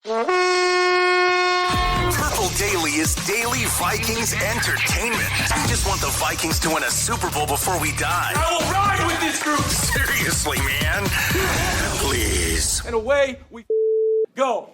Purple Daily is daily Vikings entertainment. We just want the Vikings to win a Super Bowl before we die. I will ride with this group. Seriously, man. Please. And away we go.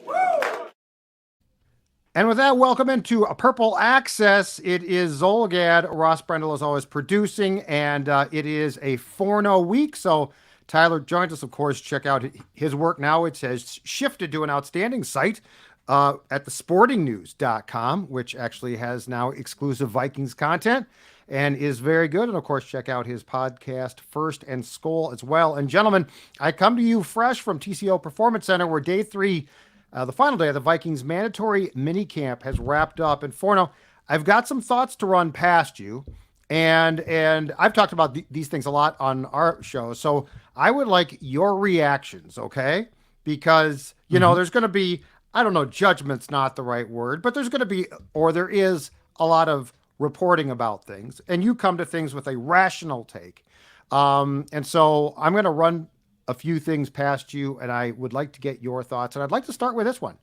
And with that, welcome into a Purple Access. It is Zulgad. Ross Brendel is always producing, and it is a Forno week. So Tyler joins us, of course. Check out his work now. It has shifted to an outstanding site at thesportingnews.com, which actually has now exclusive Vikings content and is very good. And of course, check out his podcast, First and Skol, as well. And gentlemen, I come to you fresh from TCO Performance Center, where day 3, the final day of the Vikings mandatory minicamp, has wrapped up. And Forno, I've got some thoughts to run past you. And I've talked about these things a lot on our show. So I would like your reactions, okay? Because, you know, there's going to be, I don't know, judgment's not the right word, but there's going to be, or there is a lot of reporting about things. And you come to things with a rational take. And so I'm going to run a few things past you, and I would like to get your thoughts. And I'd like to start with this one.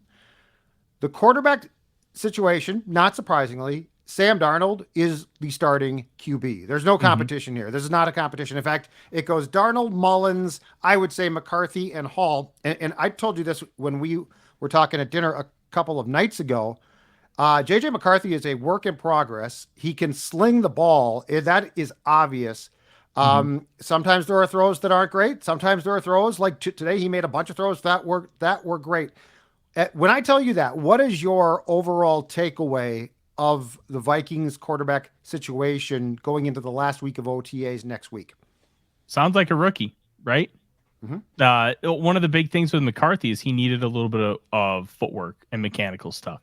The quarterback situation, not surprisingly, Sam Darnold is the starting QB. There's no competition here. This is not a competition. In fact, it goes Darnold, Mullins, I would say McCarthy, and Hall. And I told you this when we were talking at dinner a couple of nights ago. J.J. McCarthy is a work in progress. He can sling the ball. That is obvious. Sometimes there are throws that aren't great. Sometimes there are throws like today. He made a bunch of throws that were great. When I tell you that, what is your overall takeaway of the Vikings quarterback situation going into the last week of OTAs next week? Sounds like a rookie, right? One of the big things with McCarthy is he needed a little bit of footwork and mechanical stuff.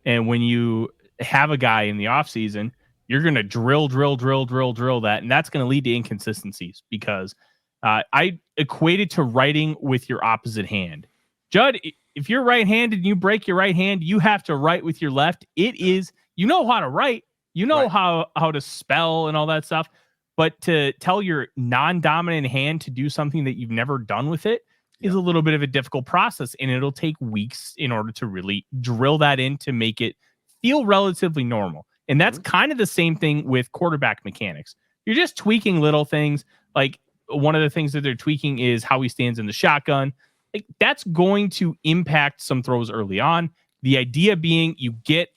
And when you have a guy in the offseason, you're going to drill that, and that's going to lead to inconsistencies because I equate it to writing with your opposite hand. Judd, if you're right-handed and you break your right hand, you have to write with your left. It is, you know how to write, you know how to spell and all that stuff, but to tell your non-dominant hand to do something that you've never done with it is a little bit of a difficult process, and it'll take weeks in order to really drill that in to make it feel relatively normal. And that's kind of the same thing with quarterback mechanics. You're just tweaking little things. Like one of the things that they're tweaking is how he stands in the shotgun. Like that's going to impact some throws early on. The idea being you get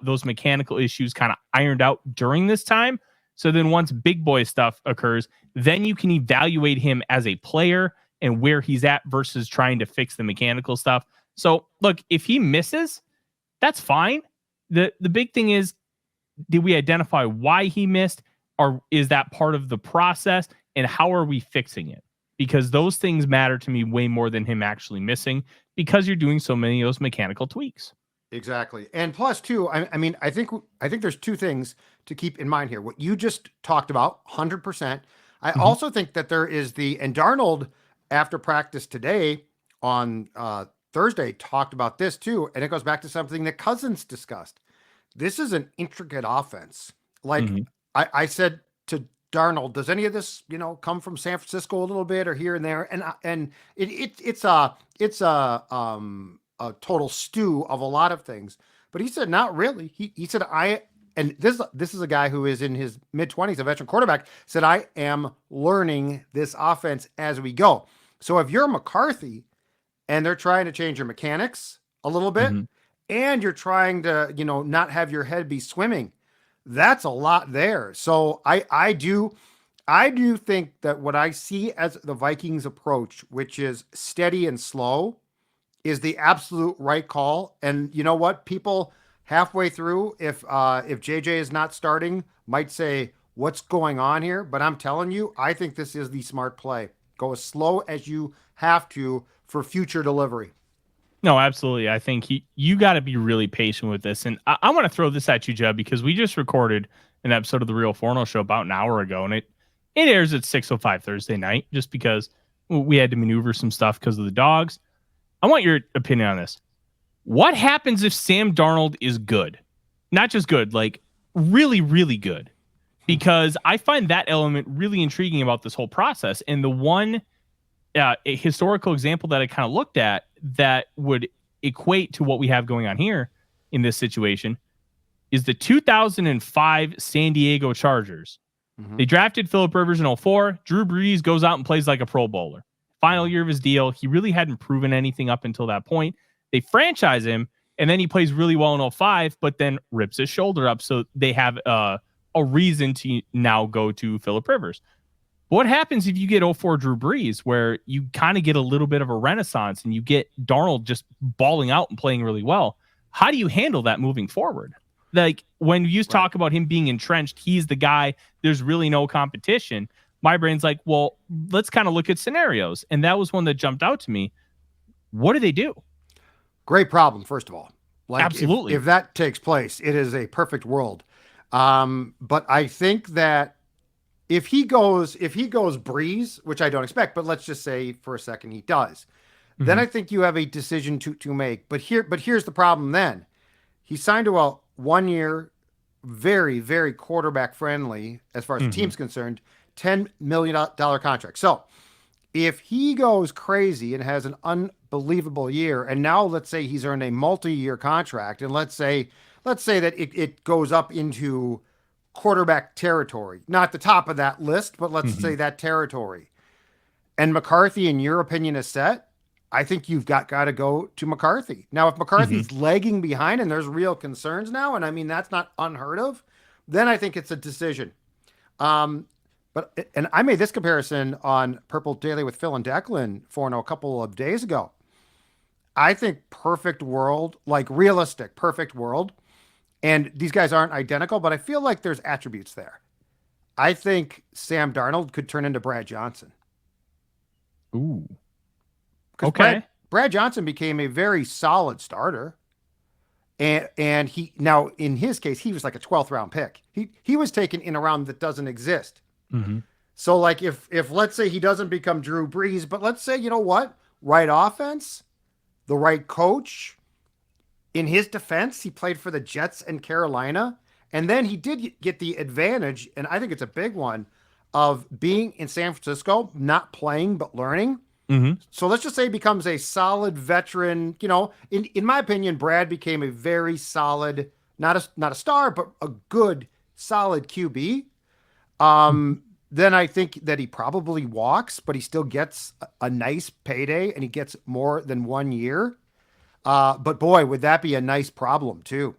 those mechanical issues kind of ironed out during this time. So then once big boy stuff occurs, then you can evaluate him as a player and where he's at versus trying to fix the mechanical stuff. So look, if he misses, that's fine. The big thing is, did we identify why he missed, or is that part of the process, and how are we fixing it? Because those things matter to me way more than him actually missing, because you're doing so many of those mechanical tweaks. Exactly. And plus too, I mean, I think there's two things to keep in mind here. What you just talked about, 100%. I also think that there is and Darnold after practice today on Thursday talked about this too. And it goes back to something that Cousins discussed. This is an intricate offense. Like I said to Darnold, does any of this, come from San Francisco a little bit or here and there? And it's a total stew of a lot of things. But he said, not really. He said, this is a guy who is in his mid-20s, a veteran quarterback, said, I am learning this offense as we go. So if you're McCarthy and they're trying to change your mechanics a little bit, and you're trying to, not have your head be swimming, that's a lot there. So I do think that what I see as the Vikings approach, which is steady and slow, is the absolute right call. And you know what? People halfway through, if JJ is not starting, might say, what's going on here? But I'm telling you, I think this is the smart play. Go as slow as you have to for future delivery. No, absolutely. I think you got to be really patient with this. And I want to throw this at you, Jeb, because we just recorded an episode of The Real Forno Show about an hour ago, and it airs at 6:05 Thursday night just because we had to maneuver some stuff because of the dogs. I want your opinion on this. What happens if Sam Darnold is good? Not just good, like really, really good. Because I find that element really intriguing about this whole process. And the one a historical example that I kind of looked at that would equate to what we have going on here in this situation is the 2005 San Diego Chargers. They drafted Phillip Rivers in 2004. Drew Brees goes out and plays like a Pro Bowler. Final year of his deal. He really hadn't proven anything up until that point. They franchise him, and then he plays really well in 2005, but then rips his shoulder up. So they have a reason to now go to Phillip Rivers. What happens if you get 2004 Drew Brees, where you kind of get a little bit of a renaissance and you get Darnold just balling out and playing really well? How do you handle that moving forward? Like when you talk about him being entrenched, he's the guy, there's really no competition. My brain's like, well, let's kind of look at scenarios. And that was one that jumped out to me. What do they do? Great problem, first of all. Like Absolutely. If that takes place, it is a perfect world. But I think that if he goes Breeze, which I don't expect, but let's just say for a second he does, then I think you have a decision to make. But here's the problem then. He signed to a 1 year, very, very quarterback friendly, as far as the team's concerned, $10 million contract. So if he goes crazy and has an unbelievable year, and now let's say he's earned a multi-year contract, and let's say that it goes up into quarterback territory, not the top of that list, but let's say that territory, and McCarthy, in your opinion, is set, I think you've got to go to McCarthy. Now, if McCarthy's lagging behind and there's real concerns now, and I mean, that's not unheard of, then I think it's a decision. And I made this comparison on Purple Daily with Phil and Declan a couple of days ago. I think perfect world, like realistic, perfect world. And these guys aren't identical, but I feel like there's attributes there. I think Sam Darnold could turn into Brad Johnson. Ooh. Okay. Brad Johnson became a very solid starter. And he, now in his case, he was like a 12th round pick. He was taken in a round that doesn't exist. So like if let's say he doesn't become Drew Brees, but let's say, you know what, right offense, the right coach. In his defense, he played for the Jets and Carolina. And then he did get the advantage, and I think it's a big one, of being in San Francisco, not playing, but learning. So let's just say he becomes a solid veteran. You know, in my opinion, Brad became a very solid, not a star, but a good, solid QB. Then I think that he probably walks, but he still gets a nice payday, and he gets more than 1 year. But boy, would that be a nice problem too.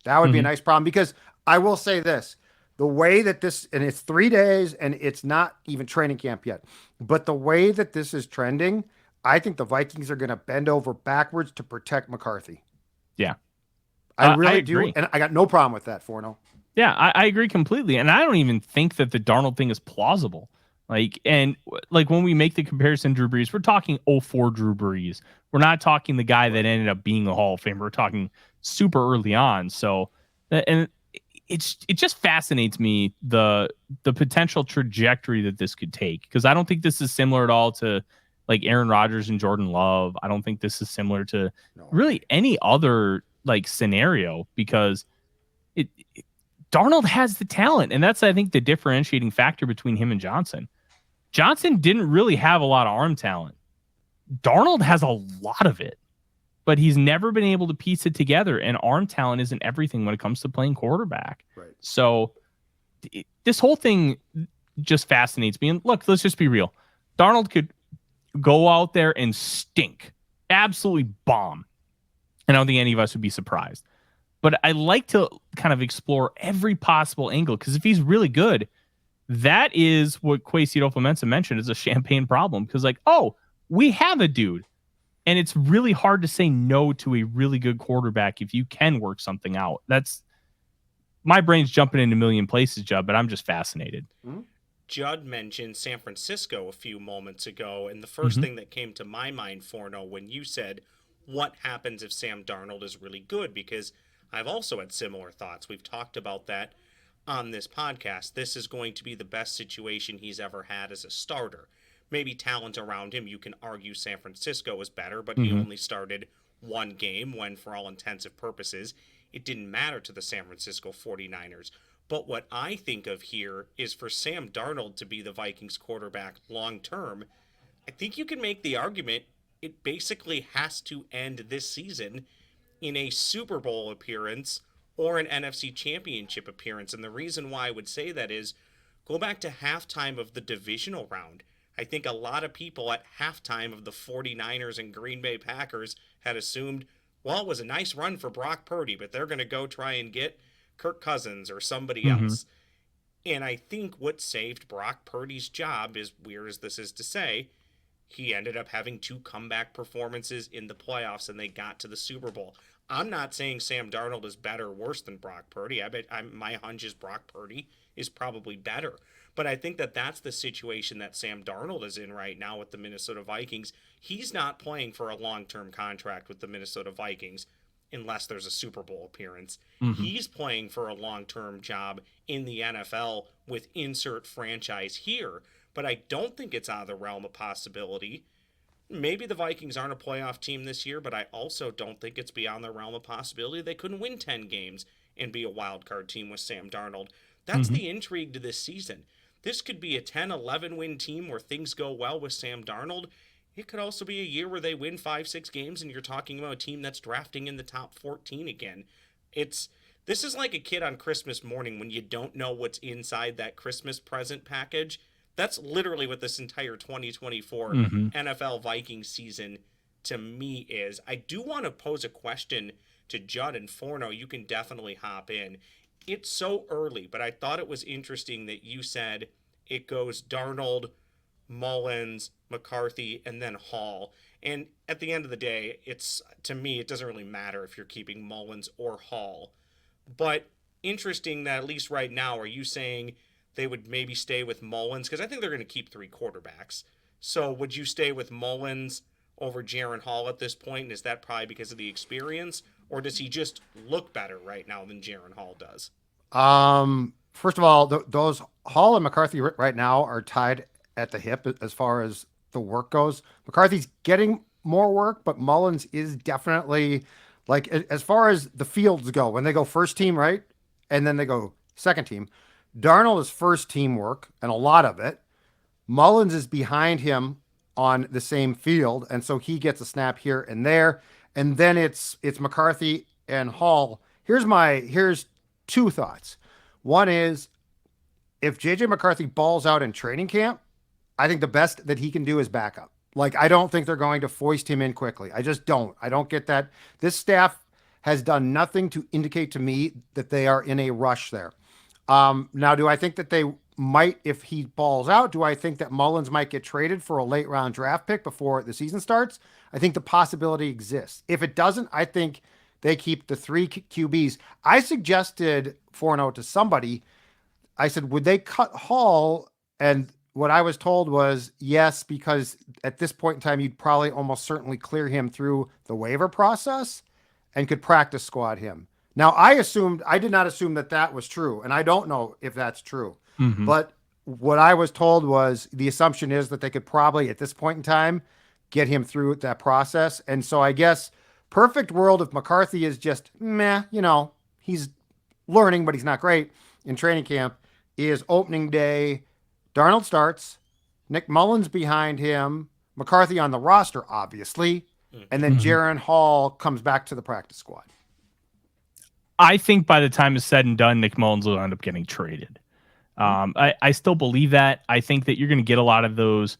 That would be a nice problem, because I will say this, the way that this, and it's 3 days and it's not even training camp yet, but the way that this is trending, I think the Vikings are going to bend over backwards to protect McCarthy. Yeah. I really do. And I got no problem with that, Forno. Yeah, I agree completely. And I don't even think that the Darnold thing is plausible. Like when we make the comparison, Drew Brees, we're talking 2004 Drew Brees. We're not talking the guy that ended up being a Hall of Famer. We're talking super early on. So, and it just fascinates me the potential trajectory that this could take, because I don't think this is similar at all to like Aaron Rodgers and Jordan Love. I don't think this is similar to really any other like scenario, because Darnold has the talent, and that's, I think, the differentiating factor between him and Johnson. Johnson didn't really have a lot of arm talent. Darnold has a lot of it, but he's never been able to piece it together, and arm talent isn't everything when it comes to playing quarterback. Right. So this whole thing just fascinates me. And look, let's just be real. Darnold could go out there and stink, absolutely bomb, and I don't think any of us would be surprised. But I like to kind of explore every possible angle, because if he's really good, that is what Kwesi Adolfo-Mensah mentioned is a champagne problem. Because like, oh, we have a dude. And it's really hard to say no to a really good quarterback if you can work something out. That's my brain's jumping in a million places, Judd, but I'm just fascinated. Judd mentioned San Francisco a few moments ago, and the first thing that came to my mind, Forno, when you said, what happens if Sam Darnold is really good? Because I've also had similar thoughts. We've talked about that on this podcast. This is going to be the best situation he's ever had as a starter. Maybe talent around him, you can argue San Francisco is better, but he only started one game when, for all intensive purposes, it didn't matter to the San Francisco 49ers. But what I think of here is for Sam Darnold to be the Vikings quarterback long term, I think you can make the argument it basically has to end this season in a Super Bowl appearance or an NFC Championship appearance. And the reason why I would say that is go back to halftime of the divisional round. I think a lot of people at halftime of the 49ers and Green Bay Packers had assumed, well, it was a nice run for Brock Purdy, but they're going to go try and get Kirk Cousins or somebody else. And I think what saved Brock Purdy's job, as weird as this is to say, he ended up having 2 comeback performances in the playoffs and they got to the Super Bowl. I'm not saying Sam Darnold is better or worse than Brock Purdy. My hunch is Brock Purdy is probably better. But I think that that's the situation that Sam Darnold is in right now with the Minnesota Vikings. He's not playing for a long-term contract with the Minnesota Vikings unless there's a Super Bowl appearance. He's playing for a long-term job in the NFL with insert franchise here. But I don't think it's out of the realm of possibility. Maybe the Vikings aren't a playoff team this year, but I also don't think it's beyond the realm of possibility they couldn't win 10 games and be a wild card team with Sam Darnold. That's the intrigue to this season. This could be a 10-11 win team where things go well with Sam Darnold. It could also be a year where they win 5-6 games and you're talking about a team that's drafting in the top 14 again. This is like a kid on Christmas morning when you don't know what's inside that Christmas present package. That's literally what this entire 2024 NFL Vikings season to me is. I do want to pose a question to Judd and Forno. You can definitely hop in. It's so early, but I thought it was interesting that you said it goes Darnold, Mullins, McCarthy, and then Hall. And at the end of the day, to me, it doesn't really matter if you're keeping Mullins or Hall. But interesting that at least right now, are you saying they would maybe stay with Mullins? Because I think they're going to keep 3 quarterbacks. So would you stay with Mullins over Jaren Hall at this point? And is that probably because of the experience? Or does he just look better right now than Jaren Hall does? First of all, those Hall and McCarthy right now are tied at the hip as far as the work goes. McCarthy's getting more work, but Mullins is definitely, like, as far as the fields go, when they go first team, right? And then they go second team. Darnold is first team work, and a lot of it. Mullins is behind him on the same field, and so he gets a snap here and there. And then it's McCarthy and Hall. Here's 2 thoughts. One is, if JJ McCarthy balls out in training camp, I think the best that he can do is backup. Like, I don't think they're going to foist him in quickly. I just don't. I don't get that. This staff has done nothing to indicate to me that they are in a rush there. Now, do I think that they might, if he balls out, do I think that Mullins might get traded for a late round draft pick before the season starts? I think the possibility exists. If it doesn't, I think they keep the 3 QBs. I suggested Forno to somebody. I said, would they cut Hall? And what I was told was yes, because at this point in time, you'd probably almost certainly clear him through the waiver process and could practice squad him. Now, I did not assume that was true, and I don't know if that's true. But what I was told was the assumption is that they could probably, at this point in time, get him through that process. And so I guess perfect world, if McCarthy is just meh, he's learning, but he's not great in training camp, is opening day. Darnold starts, Nick Mullins behind him, McCarthy on the roster, obviously, and then Jaren Hall comes back to the practice squad. I think by the time it's said and done, Nick Mullins will end up getting traded. I still believe that. I think that you're going to get a lot of those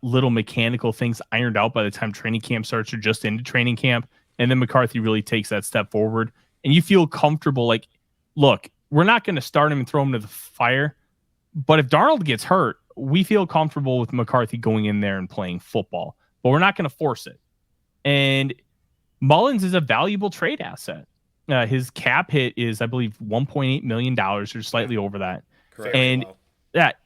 little mechanical things ironed out by the time training camp starts or just into training camp. And then McCarthy really takes that step forward. And you feel comfortable, like, look, we're not going to start him and throw him to the fire. But if Darnold gets hurt, we feel comfortable with McCarthy going in there and playing football. But we're not going to force it. And Mullins is a valuable trade asset. His cap hit is, I believe, $1.8 million or slightly over that. Correct. And that,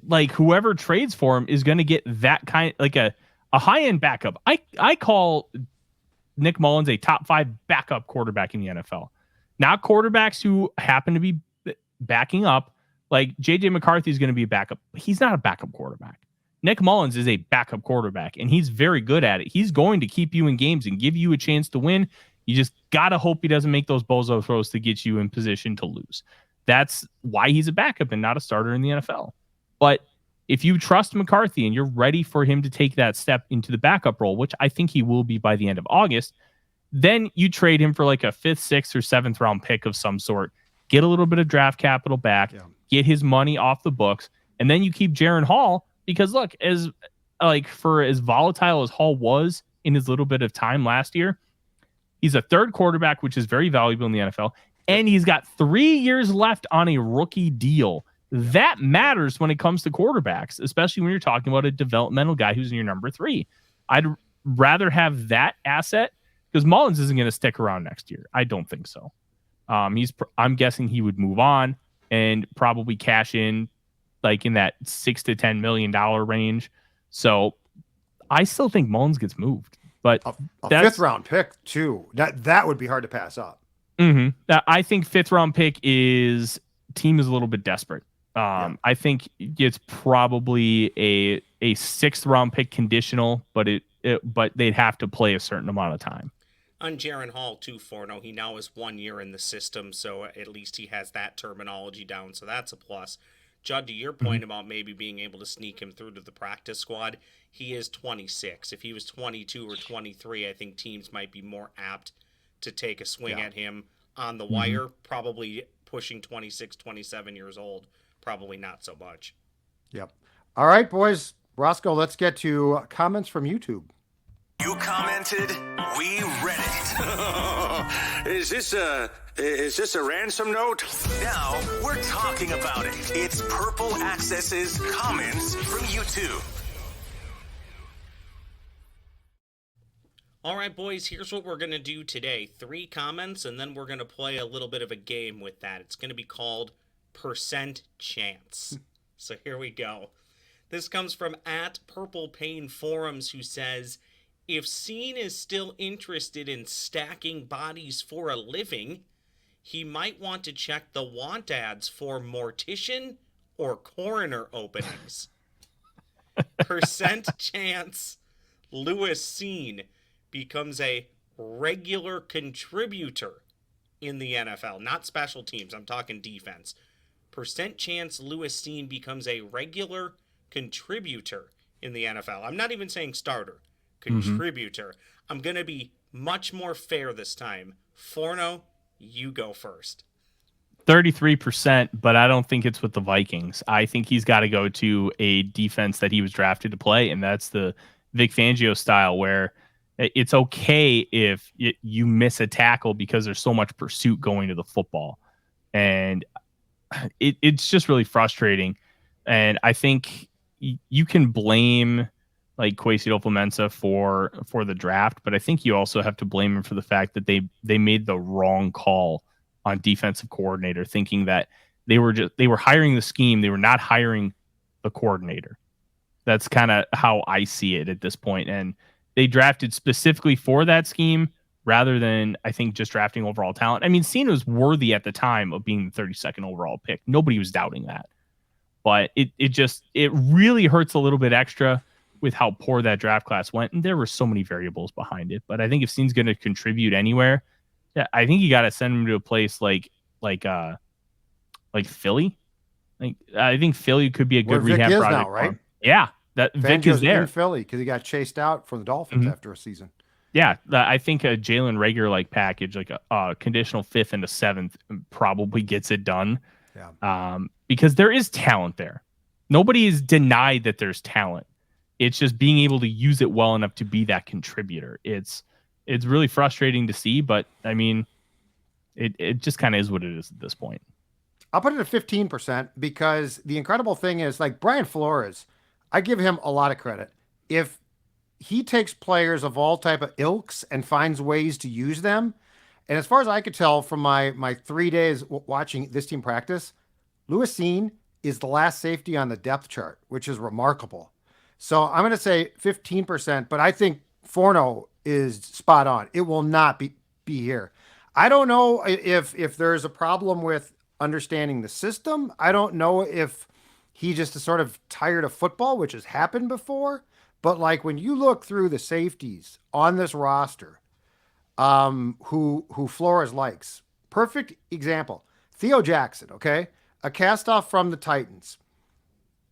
like, whoever trades for him is going to get that kind, like a high-end backup. I call Nick Mullins a top 5 backup quarterback in the NFL. Not quarterbacks who happen to be backing up. Like, J.J. McCarthy is going to be a backup. He's not a backup quarterback. Nick Mullins is a backup quarterback, and he's very good at it. He's going to keep you in games and give you a chance to win. You just got to hope he doesn't make those bozo throws to get you in position to lose. That's why he's a backup and not a starter in the NFL. But If you trust McCarthy and you're ready for him to take that step into the backup role, which I think he will be by the end of August, then you trade him for like a 5th, 6th, or 7th round pick of some sort, get a little bit of draft capital back, get his money off the books, and then you keep Jaren Hall because look, as volatile as Hall was in his little bit of time last year, he's a third quarterback, which is very valuable in the NFL, and he's got 3 years left on a rookie deal. That matters when it comes to quarterbacks, especially when you're talking about a developmental guy who's in your number 3. I'd rather have that asset because Mullins isn't going to stick around next year. I don't think so. I'm guessing he would move on and probably cash in like in that $6 to $10 million range. So I still think Mullins gets moved, but a 5th round pick too. That would be hard to pass up. I think 5th round pick team is a little bit desperate. I think it's probably a 6th round pick conditional, but but they'd have to play a certain amount of time. On Jaren Hall too, Forno, he now is 1 year in the system, so at least he has that terminology down, so that's a plus. Judd, to your point about maybe being able to sneak him through to the practice squad, he is 26. If he was 22 or 23, I think teams might be more apt to take a swing at him on the wire, probably pushing 26, 27 years old. Probably not so much. Yep. All right, boys. Roscoe, let's get to comments from YouTube. You commented, we read it. Is this a ransom note? Now we're talking about it. It's Purple Access's comments from YouTube. All right, boys, here's what we're going to do today. 3 comments, and then we're going to play a little bit of a game with that. It's going to be called Percent Chance. So here we go. This comes from @PurplePainForums, who says, if Cine is still interested in stacking bodies for a living, he might want to check the want ads for mortician or coroner openings. Percent chance Lewis Cine becomes a regular contributor in the NFL, not special teams. I'm talking defense. Percent chance Lewis Cine becomes a regular contributor in the NFL. I'm not even saying starter. Contributor. I'm going to be much more fair this time. Forno, you go first. 33%, but I don't think it's with the Vikings. I think he's got to go to a defense that he was drafted to play, and that's the Vic Fangio style, where it's okay if you miss a tackle because there's so much pursuit going to the football. And it's just really frustrating. And I think you can blame like Kwesi Adofo-Mensah for the draft, but I think you also have to blame him for the fact that they made the wrong call on defensive coordinator, thinking that they were hiring the scheme, they were not hiring the coordinator. That's kind of how I see it at this point. And they drafted specifically for that scheme rather than, I think, just drafting overall talent. I mean, Cine was worthy at the time of being the 32nd overall pick. Nobody was doubting that. But it really hurts a little bit extra with how poor that draft class went. And there were so many variables behind it. But I think if Cine's going to contribute anywhere, I think you got to send him to a place like Philly. Like, I think Philly could be a good rehab project now, right? Yeah, that Vic is there in Philly because he got chased out from the Dolphins after a season. Yeah, I think a Jalen Reagor package, like a conditional 5th and a 7th, probably gets it done. Yeah. Because there is talent there. Nobody is denied that there's talent. It's just being able to use it well enough to be that contributor. It's really frustrating to see, but I mean, it just kind of is what it is at this point. I'll put it at 15% because the incredible thing is, like, Brian Flores, I give him a lot of credit. If he takes players of all type of ilks and finds ways to use them, and as far as I could tell from my 3 days watching this team practice, Lewis Cine is the last safety on the depth chart, which is remarkable. So I'm going to say 15%, but I think Forno is spot on. It will not be here. I don't know if there's a problem with understanding the system. I don't know if he just is sort of tired of football, which has happened before. But like when you look through the safeties on this roster, who Flores likes, perfect example, Theo Jackson, okay? A cast off from the Titans.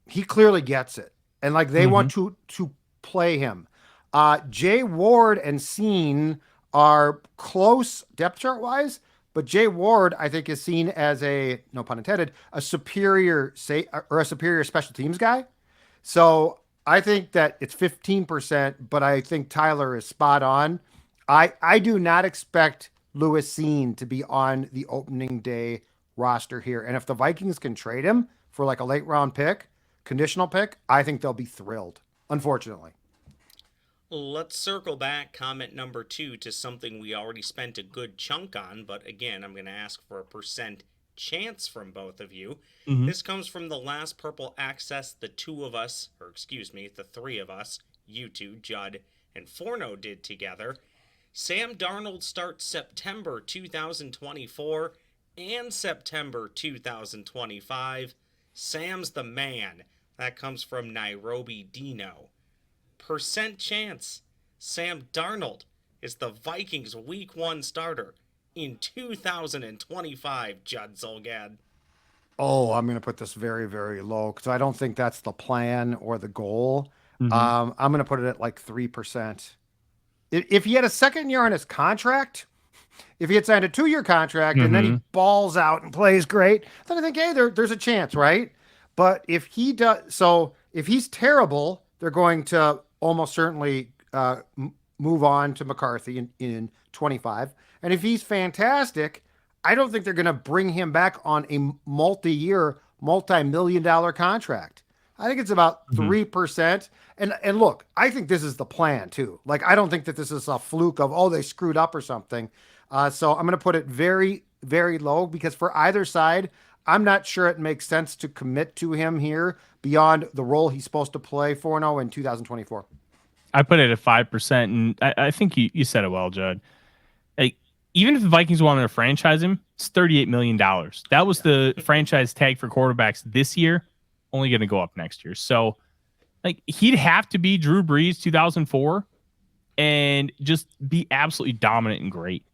he clearly gets it. And like they want to play him. Jay Ward and Cine are close depth chart wise, but Jay Ward, I think, is seen as a, no pun intended, a superior special teams guy. So I think that it's 15%, but I think Tyler is spot on. I do not expect Lewis Cine to be on the opening day roster here. And if the Vikings can trade him for like a late round pick, conditional pick, I think they'll be thrilled, unfortunately. Let's circle back, comment number 2, to something we already spent a good chunk on, but again, I'm going to ask for a percent chance from both of you. This comes from the last Purple Access the three of us, you two, Judd and Forno, did together. Sam Darnold starts September 2024 and September 2025. Sam's the man. That comes from Nairobi Dino. Percent chance Sam Darnold is the Vikings Week 1 starter in 2025, Judd Zulgad. Oh, I'm going to put this very, very low because I don't think that's the plan or the goal. I'm going to put it at like 3%. If he had a second year on his contract, if he had signed a 2-year contract and then he balls out and plays great, then I think, hey, there's a chance, right? But if he does, so if he's terrible, they're going to almost certainly move on to McCarthy in 25. And if he's fantastic, I don't think they're going to bring him back on a multi-year, multi-million-dollar contract. I think it's about 3%. And look, I think this is the plan too. Like, I don't think that this is a fluke of, oh, they screwed up or something. So I'm going to put it very, very low because for either side, I'm not sure it makes sense to commit to him here beyond the role he's supposed to play for now in 2024. I put it at 5%, and I think you said it well, Judd. Like, even if the Vikings wanted to franchise him, it's $38 million. That was the franchise tag for quarterbacks this year, only going to go up next year. So, like, he'd have to be Drew Brees 2004 and just be absolutely dominant and great,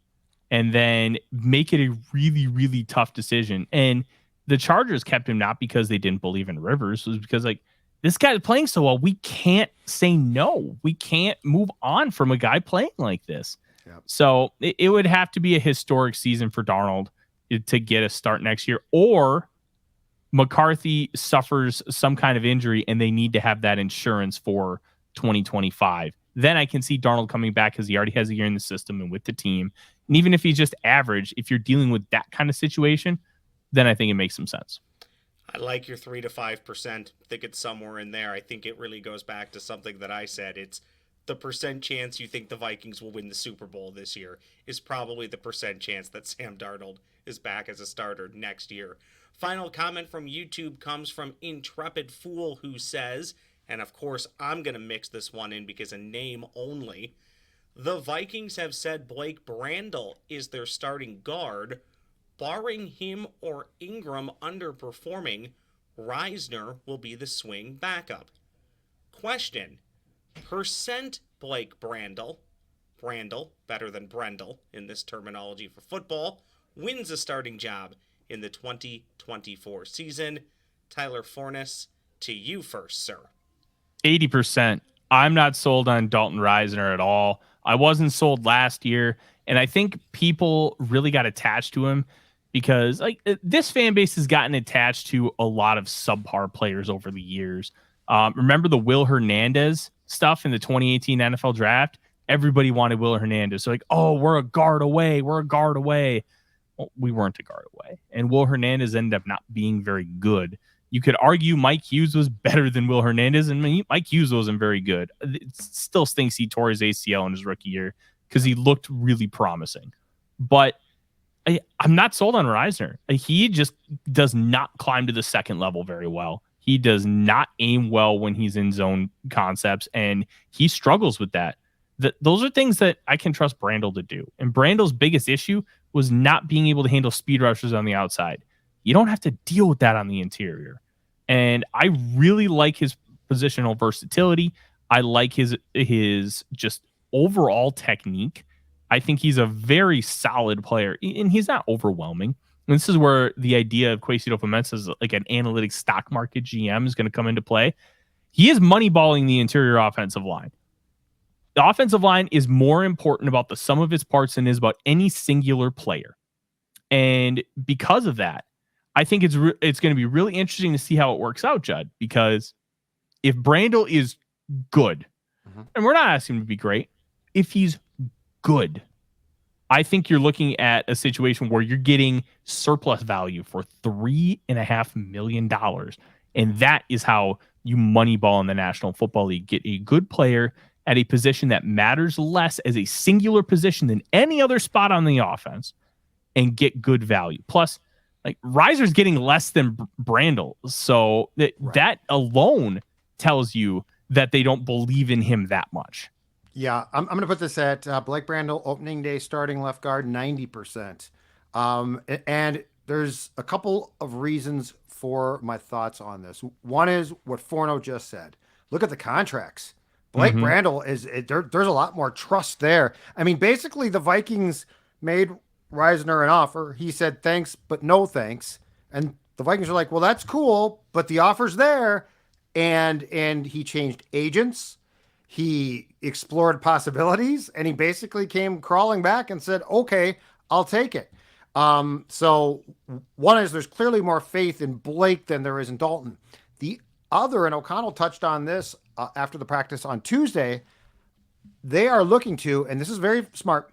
and then make it a really, really tough decision. And the Chargers kept him not because they didn't believe in Rivers. It was because, like, this guy's playing so well, we can't say no. We can't move on from a guy playing like this. Yep. So it would have to be a historic season for Darnold to get a start next year, or McCarthy suffers some kind of injury and they need to have that insurance for 2025. Then I can see Darnold coming back because he already has a year in the system and with the team. And even if he's just average, if you're dealing with that kind of situation, then I think it makes some sense. I like your 3 to 5%. I think it's somewhere in there. I think it really goes back to something that I said. It's the percent chance you think the Vikings will win the Super Bowl this year is probably the percent chance that Sam Darnold is back as a starter next year. Final comment from YouTube comes from Intrepid Fool, who says, and of course I'm going to mix this one in because a name only, the Vikings have said Blake Brandel is their starting guard. Barring him or Ingram underperforming, Risner will be the swing backup. Question: percent Blake Brandel, better than Brendel in this terminology for football, wins a starting job in the 2024 season. Tyler Forness, to you first, sir. 80%. I'm not sold on Dalton Risner at all. I wasn't sold last year, and I think people really got attached to him because, like, this fan base has gotten attached to a lot of subpar players over the years. Remember the Will Hernandez stuff in the 2018 NFL draft? Everybody wanted Will Hernandez. So, like, oh, we're a guard away. Well, we weren't a guard away. And Will Hernandez ended up not being very good. You could argue Mike Hughes was better than Will Hernandez, and Mike Hughes wasn't very good. It still stinks he tore his ACL in his rookie year because he looked really promising. But I'm not sold on Risner. He just does not climb to the second level very well. He does not aim well when he's in zone concepts, and he struggles with that. Those are things that I can trust Brandel to do. And Brandel's biggest issue was not being able to handle speed rushers on the outside. You don't have to deal with that on the interior. And I really like his positional versatility. I like his just overall technique. I think he's a very solid player, and he's not overwhelming. And this is where the idea of Kwesi Adofo-Mensah as like an analytics stock market GM is going to come into play. He is moneyballing the interior offensive line. The offensive line is more important about the sum of its parts than it is about any singular player. And because of that, I think it's going to be really interesting to see how it works out, Judd, because if Brandel is good, and we're not asking him to be great, if he's good, I think you're looking at a situation where you're getting surplus value for $3.5 million. And that is how you moneyball in the National Football League. Get a good player at a position that matters less as a singular position than any other spot on the offense and get good value. Plus, like Risner's getting less than Brandel. So that alone tells you that they don't believe in him that much. Yeah, I'm going to put this at Blake Brandel, opening day starting left guard, 90%. And there's a couple of reasons for my thoughts on this. One is what Forno just said. Look at the contracts. Blake Brandel there's a lot more trust there. I mean, basically the Vikings made Risner an offer. He said thanks, but no thanks. And the Vikings are like, well, that's cool, but the offer's there. And he changed agents. He explored possibilities, and he basically came crawling back and said, okay, I'll take it. So one is there's clearly more faith in Blake than there is in Dalton. The other, and O'Connell touched on this after the practice on Tuesday, they are looking to, and this is very smart,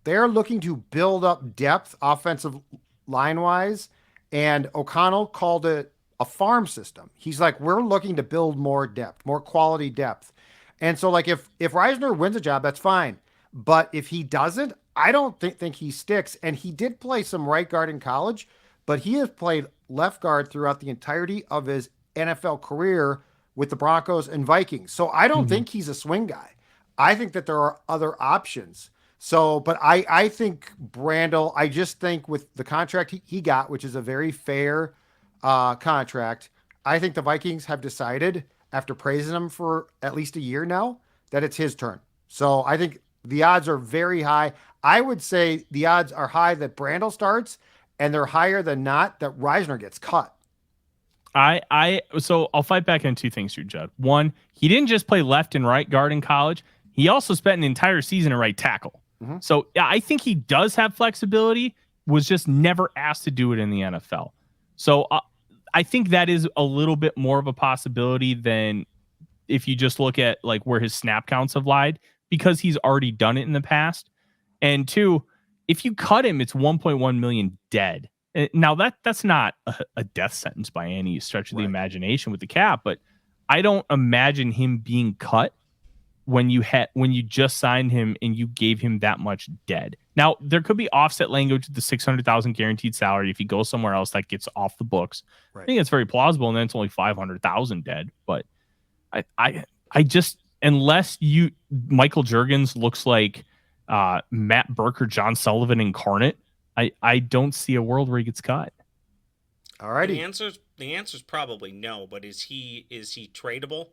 they're looking to build up depth offensive line-wise, and O'Connell called it a farm system. He's like, we're looking to build more depth, more quality depth. And so, like, if Risner wins a job, that's fine. But if he doesn't, I don't think he sticks. And he did play some right guard in college, but he has played left guard throughout the entirety of his NFL career with the Broncos and Vikings. So I don't think he's a swing guy. I think that there are other options. So, but I think Brandel, I just think with the contract he got, which is a very fair contract, I think the Vikings have decided, after praising him for at least a year now, that it's his turn. So I think the odds are very high. I would say the odds are high that Brandel starts, and they're higher than not that Risner gets cut. So I'll fight back on two things here, Judd. One, he didn't just play left and right guard in college. He also spent an entire season at right tackle. So yeah, I think he does have flexibility, was just never asked to do it in the NFL. So I think that is a little bit more of a possibility than if you just look at like where his snap counts have lied, because he's already done it in the past. And two, if you cut him, it's 1.1 million dead. Now that's not a death sentence by any stretch of the imagination with the cap, but I don't imagine him being cut when you just signed him and you gave him that much dead. Now there could be offset language with the 600,000 guaranteed salary. If he goes somewhere else, that gets off the books. Right. I think it's very plausible, and then it's only 500,000 dead. But I just, unless Michael Juergens looks like Matt Burke or John Sullivan incarnate, I don't see a world where he gets cut. All righty. The answer's probably no, but is he tradable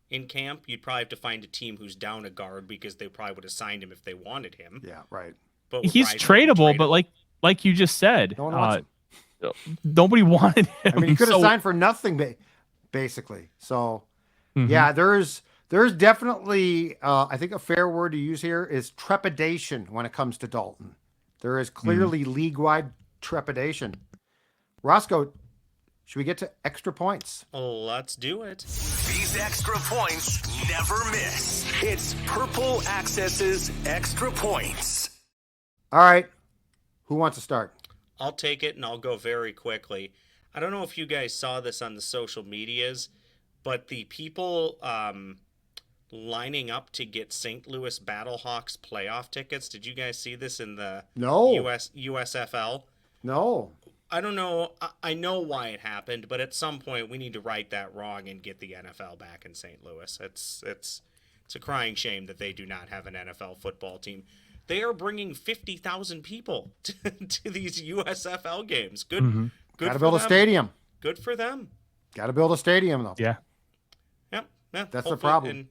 in camp? You'd probably have to find a team who's down a guard, because they probably would have signed him if they wanted him. Yeah, right. But he's tradable, but like you just said, no one wants him. Nobody wanted him. I mean, he could have signed for nothing, basically. So, yeah, there's definitely, I think a fair word to use here is trepidation when it comes to Dalton. There is clearly league-wide trepidation. Roscoe, should we get to extra points? Let's do it. These extra points never miss. It's Purple Access's Extra Points. All right. Who wants to start? I'll take it, and I'll go very quickly. I don't know if you guys saw this on the social medias, but the people lining up to get St. Louis Battlehawks playoff tickets, did you guys see this in the USFL? No. I don't know. I know why it happened, but at some point we need to right that wrong and get the NFL back in St. Louis. It's a crying shame that they do not have an NFL football team. They are bringing 50,000 people to these USFL games. Good. Got to build a stadium. Good for them. Got to build a stadium, though. Yeah. That's the problem.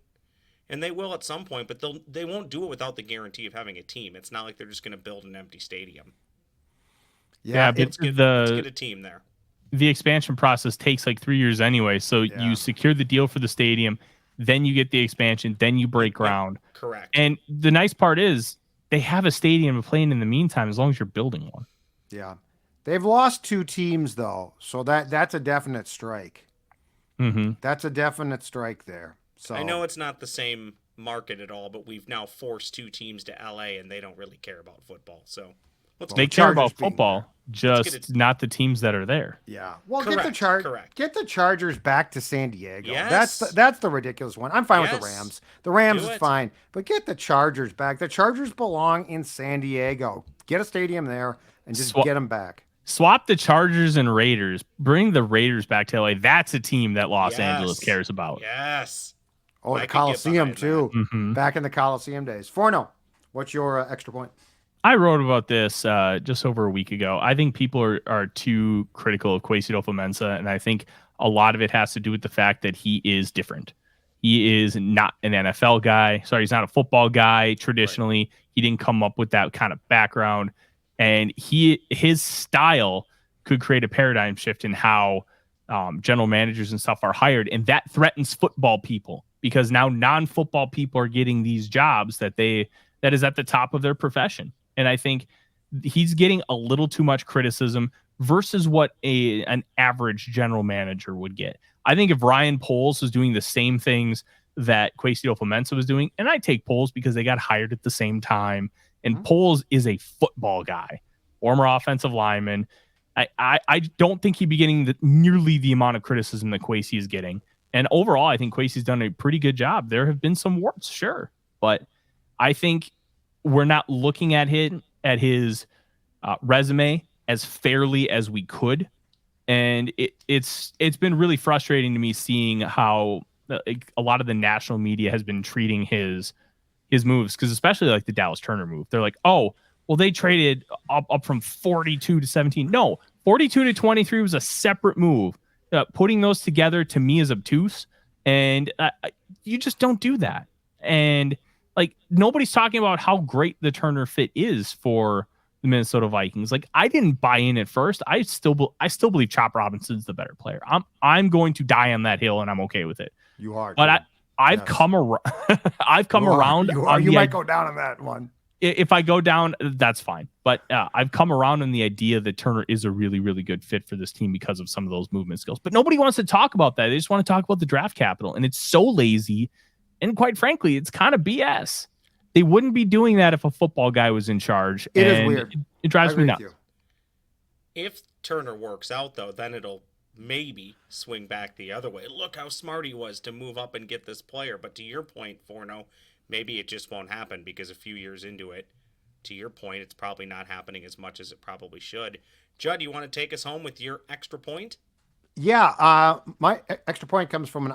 And they will at some point, but they won't do it without the guarantee of having a team. It's not like they're just going to build an empty stadium. Yeah, but let's get a team there. The expansion process takes like 3 years anyway. So you secure the deal for the stadium, then you get the expansion, then you break ground. Correct. And the nice part is they have a stadium playing in the meantime, as long as you're building one. Yeah. They've lost 2 teams though. So that's a definite strike. Mm-hmm. That's a definite strike there. So I know it's not the same market at all, but we've now forced 2 teams to LA and they don't really care about football. So they care about football, just not the teams that are there. Yeah. Well, Correct. Get the Chargers back to San Diego. Yes. That's the ridiculous one. I'm fine with the Rams. The Rams is fine, but get the Chargers back. The Chargers belong in San Diego. Get a stadium there and just get them back. Swap the Chargers and Raiders. Bring the Raiders back to LA. That's a team that Los Angeles cares about. Yes. Oh, the Coliseum too. Mm-hmm. Back in the Coliseum days. Forno, what's your extra point? I wrote about this just over a week ago. I think people are too critical of Kwesi Adofo-Mensah, and I think a lot of it has to do with the fact that he is different. He is not an NFL guy. Sorry, he's not a football guy traditionally. Right. He didn't come up with that kind of background, and his style could create a paradigm shift in how general managers and stuff are hired, and that threatens football people because now non-football people are getting these jobs that is at the top of their profession. And I think he's getting a little too much criticism versus what an average general manager would get. I think if Ryan Poles was doing the same things that Kwesi Adofo-Mensah was doing, and I take Poles because they got hired at the same time, and Poles is a football guy, former offensive lineman. I don't think he'd be getting nearly the amount of criticism that Kwesi is getting. And overall, I think Kwesi's done a pretty good job. There have been some warts, sure, but I think we're not looking at his resume as fairly as we could, and it's been really frustrating to me seeing how a lot of the national media has been treating his moves, because especially like the Dallas Turner move, they're like, oh, well, they traded up from 42 to 17. No, 42 to 23 was a separate move. Putting those together to me is obtuse, and you just don't do that. And like, nobody's talking about how great the Turner fit is for the Minnesota Vikings. Like, I didn't buy in at first. I still believe Chop Robinson's the better player. I'm going to die on that hill, and I'm okay with it. You are, but I've come around. I've come around. You might go down on that one. If I go down, that's fine. But I've come around on the idea that Turner is a really, really good fit for this team because of some of those movement skills. But nobody wants to talk about that. They just want to talk about the draft capital, and it's so lazy. And quite frankly, it's kind of BS. They wouldn't be doing that if a football guy was in charge. It is weird. It drives me nuts. If Turner works out, though, then it'll maybe swing back the other way. Look how smart he was to move up and get this player. But to your point, Forno, maybe it just won't happen because a few years into it, to your point, it's probably not happening as much as it probably should. Judd, you want to take us home with your extra point? Yeah, my extra point comes from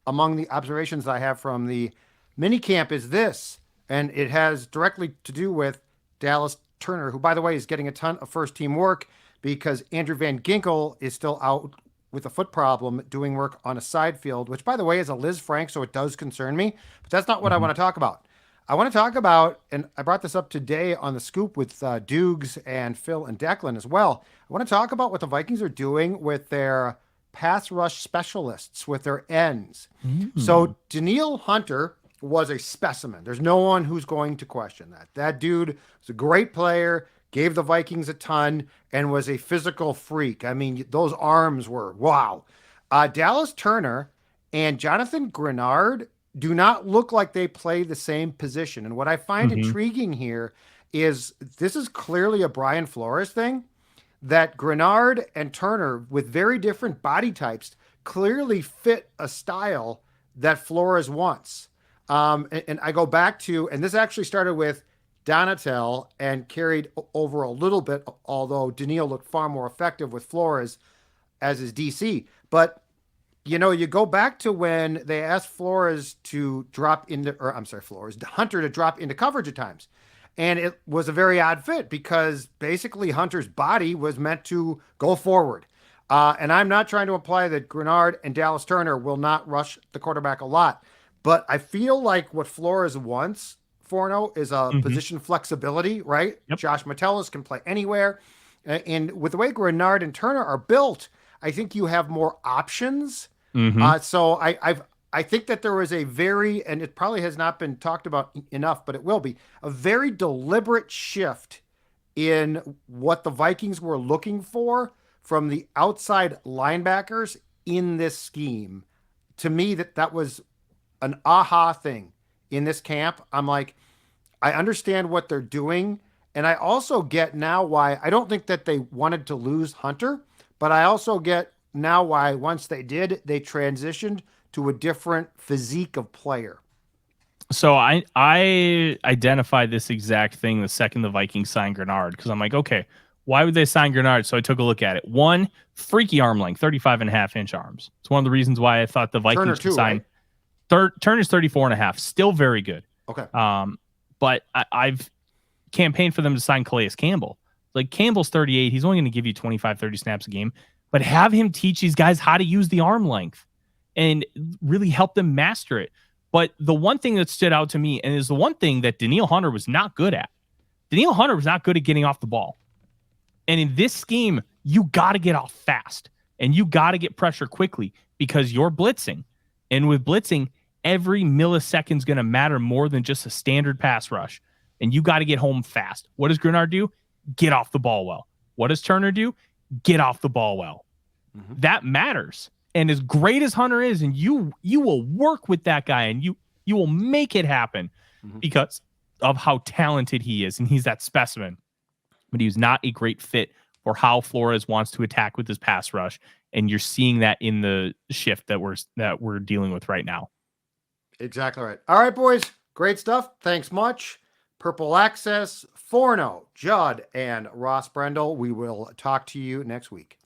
among the observations I have from the minicamp is this, and it has directly to do with Dallas Turner, who, by the way, is getting a ton of first-team work because Andrew Van Ginkel is still out with a foot problem doing work on a side field, which, by the way, is a Liz Frank, so it does concern me. But that's not what I want to talk about. I want to talk about, and I brought this up today on the Scoop with Dukes and Phil and Declan as well. I want to talk about what the Vikings are doing with their pass rush specialists, with their ends. So Danielle Hunter was a specimen. There's no one who's going to question that. That dude was a great player, gave the Vikings a ton, and was a physical freak. I mean, those arms were wow. Dallas Turner and Jonathan Grenard do not look like they play the same position. And what I find intriguing here is this is clearly a Brian Flores thing, that Grenard and Turner, with very different body types, clearly fit a style that Flores wants. And I go back to, and this actually started with Donatel and carried over a little bit, although Daniil looked far more effective with Flores as his DC. But, you know, you go back to when they asked Flores to drop into, or I'm sorry, Hunter to drop into coverage at times. And it was a very odd fit because basically Hunter's body was meant to go forward. And I'm not trying to imply that Grenard and Dallas Turner will not rush the quarterback a lot. But I feel like what Flores wants, Forno, is a position flexibility, right? Yep. Josh Metellus can play anywhere. And with the way Grenard and Turner are built, I think you have more options. So I think that there was a very, and it probably has not been talked about enough, but it will be, a very deliberate shift in what the Vikings were looking for from the outside linebackers in this scheme. To me, that was an aha thing in this camp. I'm like, I understand what they're doing. And I also get now why I don't think that they wanted to lose Hunter, but I also get now why once they did, they transitioned to a different physique of player. So I identified this exact thing the second the Vikings signed Grenard, because I'm like, okay, why would they sign Grenard? So I took a look at it. One, freaky arm length, 35.5-inch arms. It's one of the reasons why I thought the Vikings should sign. Right? Turner's 34.5, still very good. Okay. But I've campaigned for them to sign Calais Campbell. Like, Campbell's 38. He's only going to give you 25, 30 snaps a game, but have him teach these guys how to use the arm length and really help them master it. But the one thing that stood out to me, and is the one thing that Danielle Hunter was not good at. Danielle Hunter was not good at getting off the ball. And in this scheme, you got to get off fast and you got to get pressure quickly because you're blitzing. And with blitzing, every millisecond is going to matter more than just a standard pass rush. And you got to get home fast. What does Grenard do? Get off the ball well. What does Turner do? Get off the ball well. That matters. And as great as Hunter is, and you will work with that guy and you will make it happen because of how talented he is. And he's that specimen. But he's not a great fit for how Flores wants to attack with his pass rush. And you're seeing that in the shift that we're dealing with right now. Exactly right. All right, boys. Great stuff. Thanks much. Purple Access, Forno, Judd, and Ross Brendel. We will talk to you next week.